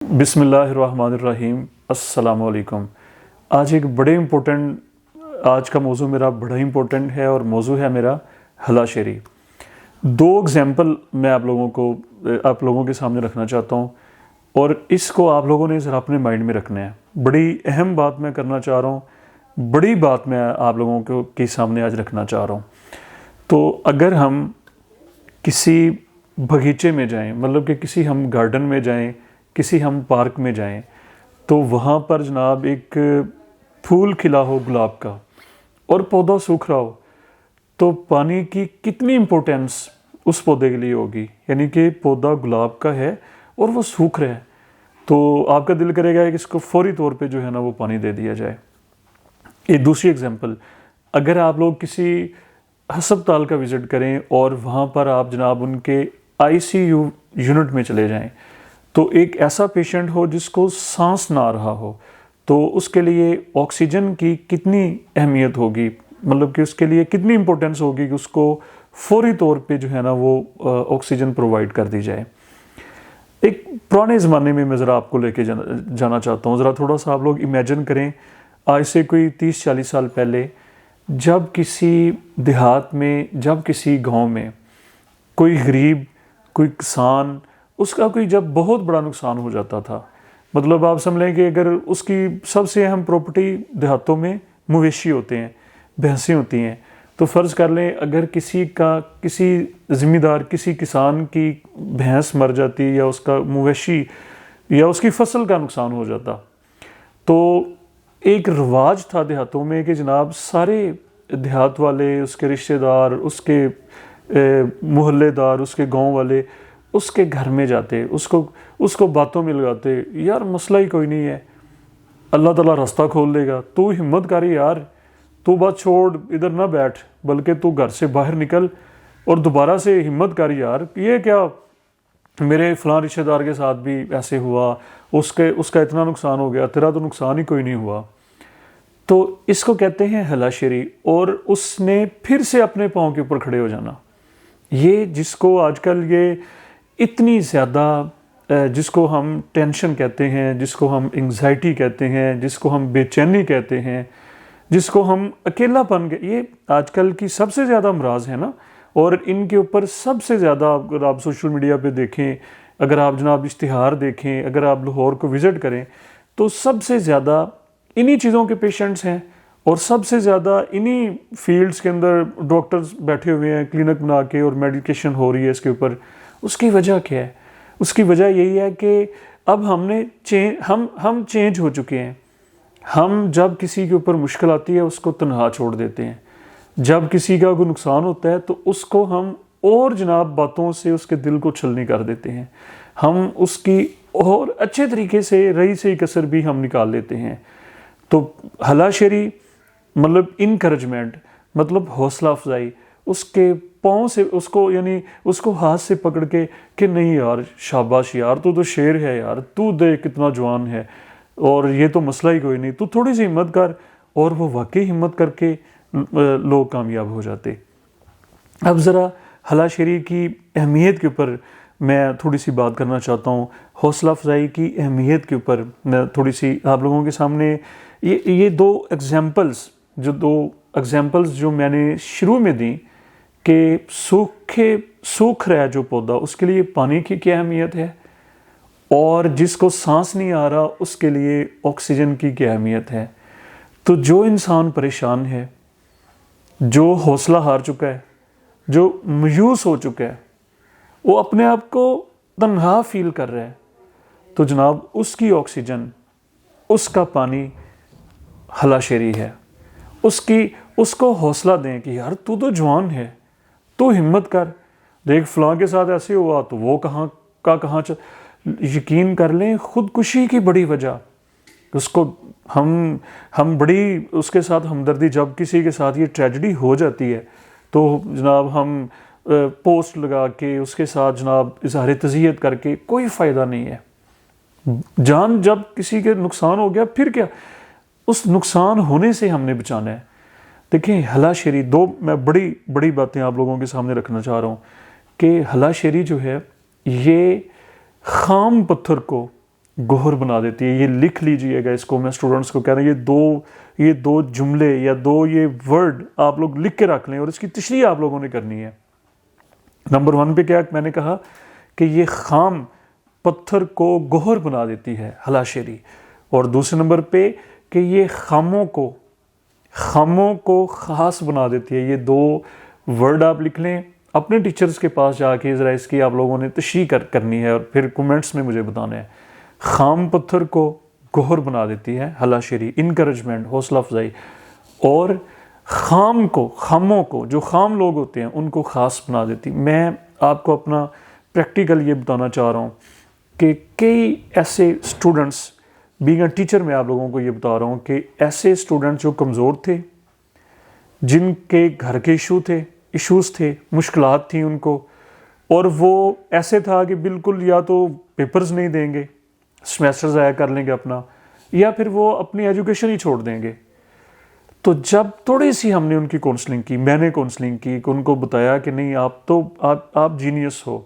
بسم اللہ الرحمن الرحیم۔ السلام علیکم۔ آج ایک بڑے امپورٹنٹ آج کا موضوع میرا بڑا امپورٹنٹ ہے اور موضوع ہے میرا ہلا شیری۔ دو اگزامپل میں آپ لوگوں کے سامنے رکھنا چاہتا ہوں اور اس کو آپ لوگوں نے ذرا اپنے مائنڈ میں رکھنا ہے۔ بڑی اہم بات میں کرنا چاہ رہا ہوں، بڑی بات میں آپ لوگوں کے سامنے آج رکھنا چاہ رہا ہوں۔ تو اگر ہم کسی باغیچے میں جائیں، مطلب کہ کسی ہم گارڈن میں جائیں، کسی ہم پارک میں جائیں، تو وہاں پر جناب ایک پھول کھلا ہو گلاب کا اور پودا سوکھ رہا ہو، تو پانی کی کتنی امپورٹنس اس پودے کے لیے ہوگی۔ یعنی کہ پودا گلاب کا ہے اور وہ سوکھ رہا ہے، تو آپ کا دل کرے گا کہ اس کو فوری طور پہ جو ہے نا وہ پانی دے دیا جائے۔ ایک دوسری اگزامپل، اگر آپ لوگ کسی ہسپتال کا وزٹ کریں اور وہاں پر آپ جناب ان کے ICU یونٹ میں چلے جائیں، تو ایک ایسا پیشنٹ ہو جس کو سانس نہ آ رہا ہو، تو اس کے لیے آکسیجن کی کتنی اہمیت ہوگی، مطلب کہ اس کے لیے کتنی امپورٹنس ہوگی کہ اس کو فوری طور پہ جو ہے نا وہ آکسیجن پرووائڈ کر دی جائے۔ ایک پرانے زمانے میں ذرا آپ کو لے کے جانا چاہتا ہوں۔ ذرا تھوڑا سا آپ لوگ امیجن کریں، آج سے کوئی 30-40 سال پہلے جب کسی دیہات میں، جب کسی گاؤں میں کوئی غریب، کوئی کسان، اس کا کوئی جب بہت بڑا نقصان ہو جاتا تھا، مطلب آپ سمجھ لیں کہ اگر اس کی سب سے اہم پراپرٹی دیہاتوں میں مویشی ہوتے ہیں، بھینسیں ہوتی ہیں، تو فرض کر لیں اگر کسی ذمہ دار، کسی کسان کی بھینس مر جاتی یا اس کا مویشی یا اس کی فصل کا نقصان ہو جاتا، تو ایک رواج تھا دیہاتوں میں کہ جناب سارے دیہات والے، اس کے رشتہ دار، اس کے محلے دار، اس کے گاؤں والے اس کے گھر میں جاتے، اس کو باتوں میں لگاتے، یار مسئلہ ہی کوئی نہیں ہے، اللہ تعالیٰ راستہ کھول دے گا، تو ہمت کر یار، تو بات چھوڑ، ادھر نہ بیٹھ، بلکہ تو گھر سے باہر نکل اور دوبارہ سے ہمت کر یار، یہ کیا میرے فلاں رشتہ دار کے ساتھ بھی ایسے ہوا، اس کا اتنا نقصان ہو گیا، تیرا تو نقصان ہی کوئی نہیں ہوا۔ تو اس کو کہتے ہیں ہلا شیری، اور اس نے پھر سے اپنے پاؤں کے اوپر کھڑے ہو جانا۔ یہ جس کو آج کل یہ اتنی زیادہ جس کو ہم ٹینشن کہتے ہیں، جس کو ہم انگزائٹی کہتے ہیں، جس کو ہم بے چینی کہتے ہیں، جس کو ہم اکیلا پن، یہ آج کل کی سب سے زیادہ امراض ہیں نا، اور ان کے اوپر سب سے زیادہ اگر آپ سوشل میڈیا پہ دیکھیں، اگر آپ جناب اشتہار دیکھیں، اگر آپ لاہور کو وزٹ کریں، تو سب سے زیادہ انہی چیزوں کے پیشنٹس ہیں، اور سب سے زیادہ انہی فیلڈز کے اندر ڈاکٹرز بیٹھے ہوئے ہیں کلینک بنا کے، اور میڈیکیشن ہو رہی ہے اس کے اوپر۔ اس کی وجہ کیا ہے؟ اس کی وجہ یہی ہے کہ اب ہم چینج ہو چکے ہیں۔ ہم جب کسی کے اوپر مشکل آتی ہے اس کو تنہا چھوڑ دیتے ہیں، جب کسی کا کوئی نقصان ہوتا ہے تو اس کو ہم اور جناب باتوں سے اس کے دل کو چھلنی کر دیتے ہیں، ہم اس کی اور اچھے طریقے سے رہی سہی کسر بھی ہم نکال لیتے ہیں۔ تو ہلا شیری مطلب انکریجمنٹ، مطلب حوصلہ افزائی، اس کے پاؤں سے اس کو ہاتھ سے پکڑ کے کہ نہیں یار، شاباش یار، تو شیر ہے یار، تو دیکھ کتنا جوان ہے، اور یہ تو مسئلہ ہی کوئی نہیں، تو تھوڑی سی ہمت کر، اور وہ واقعی ہمت کر کے لوگ کامیاب ہو جاتے۔ اب ذرا ہلا شیری کی اہمیت کے اوپر میں تھوڑی سی بات کرنا چاہتا ہوں، حوصلہ افزائی کی اہمیت کے اوپر میں تھوڑی سی آپ لوگوں کے سامنے یہ دو ایگزامپلز جو میں نے شروع میں دیں کہ سوکھ رہا ہے جو پودا، اس کے لیے پانی کی کیا اہمیت ہے، اور جس کو سانس نہیں آ رہا اس کے لیے آکسیجن کی کیا اہمیت ہے۔ تو جو انسان پریشان ہے، جو حوصلہ ہار چکا ہے، جو مایوس ہو چکا ہے، وہ اپنے آپ کو تنہا فیل کر رہا ہے، تو جناب اس کی آکسیجن، اس کا پانی ہلا شیری ہے۔ اس کو حوصلہ دیں کہ یار تو جوان ہے، تو ہمت کر، دیکھ فلاں کے ساتھ ایسے ہوا تو وہ کہاں یقین کر لیں خودکشی کی بڑی وجہ اس کو ہم بڑی اس کے ساتھ ہمدردی، جب کسی کے ساتھ یہ ٹریجڈی ہو جاتی ہے تو جناب ہم پوسٹ لگا کے اس کے ساتھ جناب اظہار تعزیت کر کے کوئی فائدہ نہیں ہے۔ جان جب کسی کے نقصان ہو گیا پھر کیا، اس نقصان ہونے سے ہم نے بچانا ہے۔ دیکھیں ہلا شیری، دو میں بڑی باتیں آپ لوگوں کے سامنے رکھنا چاہ رہا ہوں کہ ہلا شیری جو ہے یہ خام پتھر کو گوہر بنا دیتی ہے. یہ لکھ لیجئے گا اس کو, میں اسٹوڈنٹس کو کہہ رہا ہوں یہ دو جملے یا دو یہ ورڈ آپ لوگ لکھ کے رکھ لیں اور اس کی تشریح آپ لوگوں نے کرنی ہے. نمبر 1 پہ کیا میں نے کہا کہ یہ خام پتھر کو گوہر بنا دیتی ہے ہلا شیری, اور دوسرے نمبر پہ کہ یہ خاموں کو خاص بنا دیتی ہے. یہ 2 ورڈ آپ لکھ لیں, اپنے ٹیچرز کے پاس جا کے ذرا اس کی آپ لوگوں نے تشریح کرنی ہے اور پھر کومنٹس میں مجھے بتانا ہے. خام پتھر کو گوہر بنا دیتی ہے ہلا شیری, انکریجمنٹ, حوصلہ افزائی, اور خاموں کو جو خام لوگ ہوتے ہیں ان کو خاص بنا دیتی. میں آپ کو اپنا پریکٹیکل یہ بتانا چاہ رہا ہوں کہ کئی ایسے اسٹوڈنٹس, بینگ اے ٹیچر میں آپ لوگوں کو یہ بتا رہا ہوں کہ ایسے اسٹوڈنٹ جو کمزور تھے, جن کے گھر کے ایشوز تھے, مشکلات تھیں ان کو, اور وہ ایسے تھا کہ بالکل یا تو پیپرز نہیں دیں گے, سمیسٹر ضائع کر لیں گے اپنا, یا پھر وہ اپنی ایجوکیشن ہی چھوڑ دیں گے. تو جب تھوڑی سی ہم نے ان کی کونسلنگ کی, میں نے کونسلنگ کی, کہ ان کو بتایا کہ نہیں آپ جینیس ہو,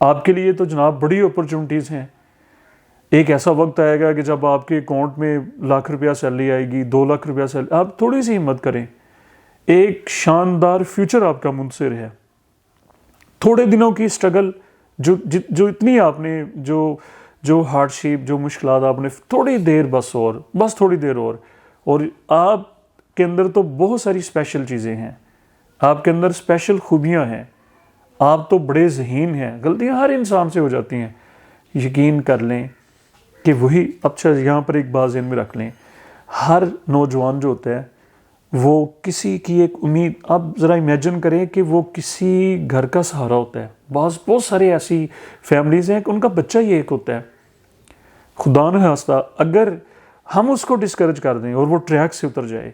آپ کے لیے تو جناب بڑی اپرچونٹیز ہیں. ایک ایسا وقت آئے گا کہ جب آپ کے اکاؤنٹ میں ₹1,00,000 سیلری آئے گی, ₹2,00,000 سیلری, آپ تھوڑی سی ہمت کریں, ایک شاندار فیوچر آپ کا منتظر ہے. تھوڑے دنوں کی اسٹرگل جو اتنی آپ نے جو ہارڈ شیپ, جو مشکلات آپ نے, تھوڑی دیر بس تھوڑی دیر اور آپ کے اندر تو بہت ساری اسپیشل چیزیں ہیں, آپ کے اندر اسپیشل خوبیاں ہیں, آپ تو بڑے ذہین ہیں. غلطیاں ہر انسان سے ہو جاتی ہیں, یقین کر لیں کہ وہی. اچھا یہاں پر ایک بات ذہن میں رکھ لیں, ہر نوجوان جو ہوتا ہے وہ کسی کی ایک امید, آپ ذرا امیجن کریں کہ وہ کسی گھر کا سہارا ہوتا ہے. بہت سارے ایسی فیملیز ہیں کہ ان کا بچہ ہی ایک ہوتا ہے. خدا نہ خواستہ اگر ہم اس کو ڈسکریج کر دیں اور وہ ٹریک سے اتر جائے,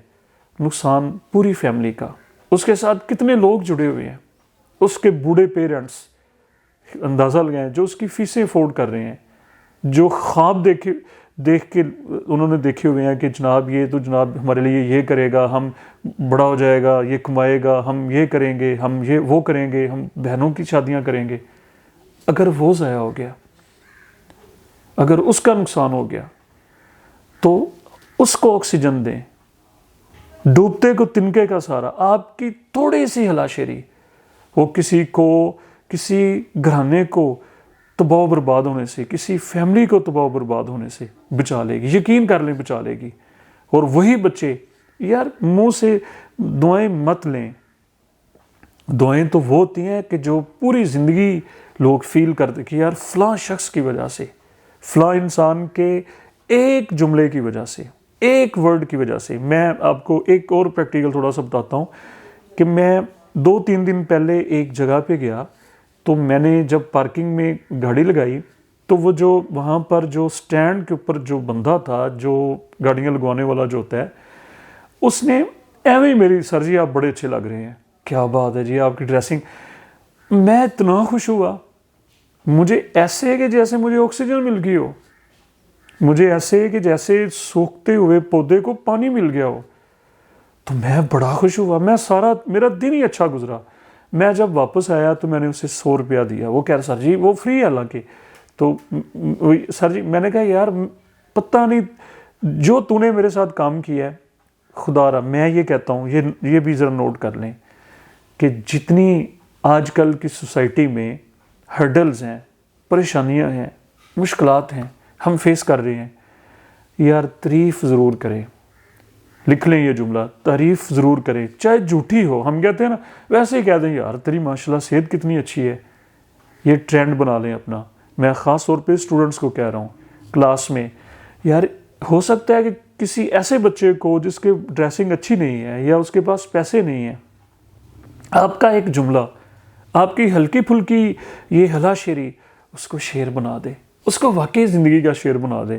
نقصان پوری فیملی کا. اس کے ساتھ کتنے لوگ جڑے ہوئے ہیں, اس کے بوڑھے پیرنٹس, اندازہ لگائیں, جو اس کی فیسیں افورڈ کر رہے ہیں, جو خواب دیکھ کے انہوں نے دیکھے ہوئے ہیں کہ جناب یہ تو جناب ہمارے لیے یہ کرے گا, ہم بڑا ہو جائے گا, یہ کمائے گا, ہم یہ کریں گے, ہم وہ کریں گے, ہم بہنوں کی شادیاں کریں گے. اگر وہ ضائع ہو گیا, اگر اس کا نقصان ہو گیا, تو اس کو آکسیجن دیں. ڈوبتے کو تنکے کا سہارا, آپ کی تھوڑی سی ہلا شیری وہ کسی گھرانے کو تباہ و برباد ہونے سے, کسی فیملی کو تباہ و برباد ہونے سے بچا لے گی. یقین کر لیں بچا لے گی. اور وہی بچے, یار منہ سے دعائیں مت لیں, دعائیں تو وہ ہوتی ہیں کہ جو پوری زندگی لوگ فیل کرتے کہ یار فلاں شخص کی وجہ سے, فلاں انسان کے ایک جملے کی وجہ سے, ایک ورڈ کی وجہ سے. میں آپ کو ایک اور پریکٹیکل تھوڑا سا بتاتا ہوں کہ میں 2-3 دن پہلے ایک جگہ پہ گیا, تو میں نے جب پارکنگ میں گاڑی لگائی تو وہ جو وہاں پر جو سٹینڈ کے اوپر جو بندہ تھا, جو گاڑیاں لگوانے والا جو ہوتا ہے, اس نے ایویں ہی میری, سر جی آپ بڑے اچھے لگ رہے ہیں, کیا بات ہے جی آپ کی ڈریسنگ. میں اتنا خوش ہوا, مجھے ایسے ہے کہ جیسے مجھے آکسیجن مل گئی ہو, مجھے ایسے ہے کہ جیسے سوکھتے ہوئے پودے کو پانی مل گیا ہو. تو میں بڑا خوش ہوا, میرا دن ہی اچھا گزرا. میں جب واپس آیا تو میں نے اسے ₹100 دیا. وہ کہہ رہا سر جی وہ فری ہے حالانکہ. تو سر جی میں نے کہا یار پتہ نہیں جو تو نے میرے ساتھ کام کیا ہے, خدا را میں یہ کہتا ہوں, یہ بھی ذرا نوٹ کر لیں کہ جتنی آج کل کی سوسائٹی میں ہرڈلز ہیں, پریشانیاں ہیں, مشکلات ہیں, ہم فیس کر رہے ہیں, یار تعریف ضرور کریں. لکھ لیں یہ جملہ, تعریف ضرور کریں, چاہے جھوٹی ہو. ہم کہتے ہیں نا, ویسے ہی کہہ دیں یار تیری ماشاءاللہ صحت کتنی اچھی ہے. یہ ٹرینڈ بنا لیں اپنا. میں خاص طور پہ اسٹوڈنٹس کو کہہ رہا ہوں کلاس میں, یار ہو سکتا ہے کہ کسی ایسے بچے کو جس کے ڈریسنگ اچھی نہیں ہے یا اس کے پاس پیسے نہیں ہیں, آپ کا ایک جملہ, آپ کی ہلکی پھلکی یہ ہلا شیری اس کو شعر بنا دے, اس کو واقعی زندگی کا شعر بنا دے,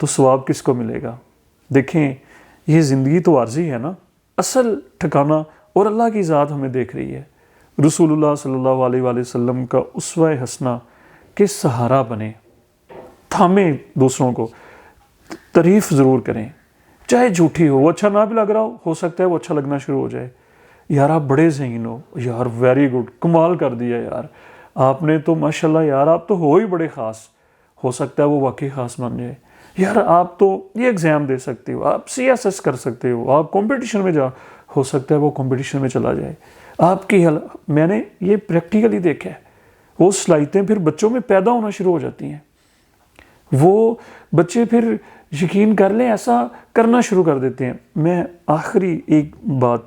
تو ثواب کس کو ملے گا. دیکھیں یہ زندگی تو عارضی ہے نا, اصل ٹھکانہ اور اللہ کی ذات ہمیں دیکھ رہی ہے. رسول اللہ صلی اللہ علیہ وآلہ وسلم کا اسوہ حسنہ کے سہارا بنے, تھامیں دوسروں کو, تعریف ضرور کریں, چاہے جھوٹی ہو. وہ اچھا نہ بھی لگ رہا ہو سکتا ہے وہ اچھا لگنا شروع ہو جائے. یار آپ بڑے ذہین ہو, یار ویری گڈ, کمال کر دیا یار آپ نے تو, ماشاءاللہ یار آپ تو ہو ہی بڑے خاص, ہو سکتا ہے وہ واقعی خاص بن جائے. یار آپ تو یہ ایگزام دے سکتے ہو, آپ CSS کر سکتے ہو, آپ کمپٹیشن میں ہو سکتا ہے وہ کمپٹیشن میں چلا جائے. آپ کی میں نے یہ پریکٹیکلی دیکھا ہے, وہ صلاحیتیں پھر بچوں میں پیدا ہونا شروع ہو جاتی ہیں. وہ بچے پھر یقین کر لیں ایسا کرنا شروع کر دیتے ہیں. میں آخری ایک بات,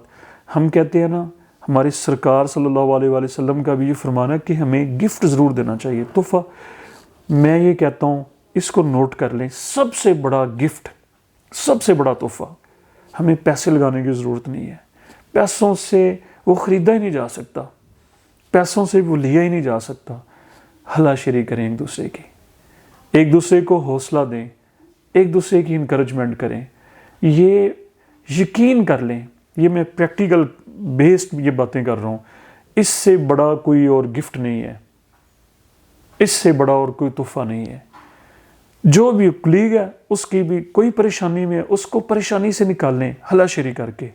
ہم کہتے ہیں نا, ہماری سرکار صلی اللہ علیہ وآلہ وسلم کا بھی یہ فرمانا ہے کہ ہمیں گفٹ ضرور دینا چاہیے, تحفہ. میں یہ کہتا ہوں اس کو نوٹ کر لیں, سب سے بڑا گفٹ, سب سے بڑا تحفہ, ہمیں پیسے لگانے کی ضرورت نہیں ہے. پیسوں سے وہ خریدا ہی نہیں جا سکتا, پیسوں سے وہ لیا ہی نہیں جا سکتا. ہلا شیری کریں ایک دوسرے کی, ایک دوسرے کو حوصلہ دیں, ایک دوسرے کی انکریجمنٹ کریں. یہ یقین کر لیں, یہ میں پریکٹیکل بیسڈ یہ باتیں کر رہا ہوں, اس سے بڑا کوئی اور گفٹ نہیں ہے, اس سے بڑا اور کوئی تحفہ نہیں ہے. جو بھی کلیگ ہے اس کی بھی کوئی پریشانی میں اس کو پریشانی سے نکالیں, ہلا شیری کر کے,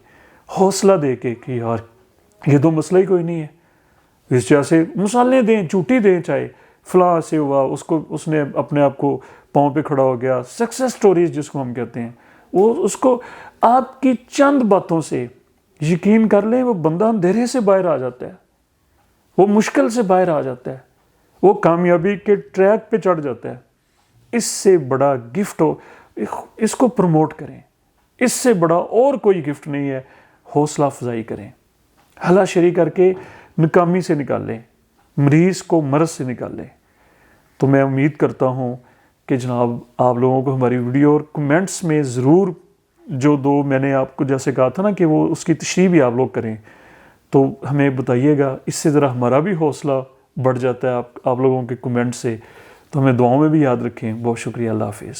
حوصلہ دے کے کہ یار یہ تو مسئلہ ہی کوئی نہیں ہے. اس جیسے مثالیں دیں, جھوٹی دیں, چاہے فلاں سے ہوا, اس نے اپنے آپ کو پاؤں پہ کھڑا ہو گیا, سکسیس سٹوریز جس کو ہم کہتے ہیں, وہ اس کو آپ کی چند باتوں سے یقین کر لیں وہ بندہ اندھیرے سے باہر آ جاتا ہے, وہ مشکل سے باہر آ جاتا ہے, وہ کامیابی کے ٹریک پہ چڑھ جاتا ہے. اس سے بڑا گفٹ ہو, اس کو پروموٹ کریں, اس سے بڑا اور کوئی گفٹ نہیں ہے. حوصلہ افزائی کریں, ہلا شیری کر کے ناکامی سے نکالیں, مریض کو مرض سے نکالیں. تو میں امید کرتا ہوں کہ جناب آپ لوگوں کو ہماری ویڈیو اور کمنٹس میں ضرور جو دو میں نے آپ کو جیسے کہا تھا نا کہ وہ اس کی تشریح بھی آپ لوگ کریں, تو ہمیں بتائیے گا, اس سے ذرا ہمارا بھی حوصلہ بڑھ جاتا ہے آپ لوگوں کے کمنٹ سے. تو ہمیں دعاؤں میں بھی یاد رکھیں. بہت شکریہ, اللہ حافظ.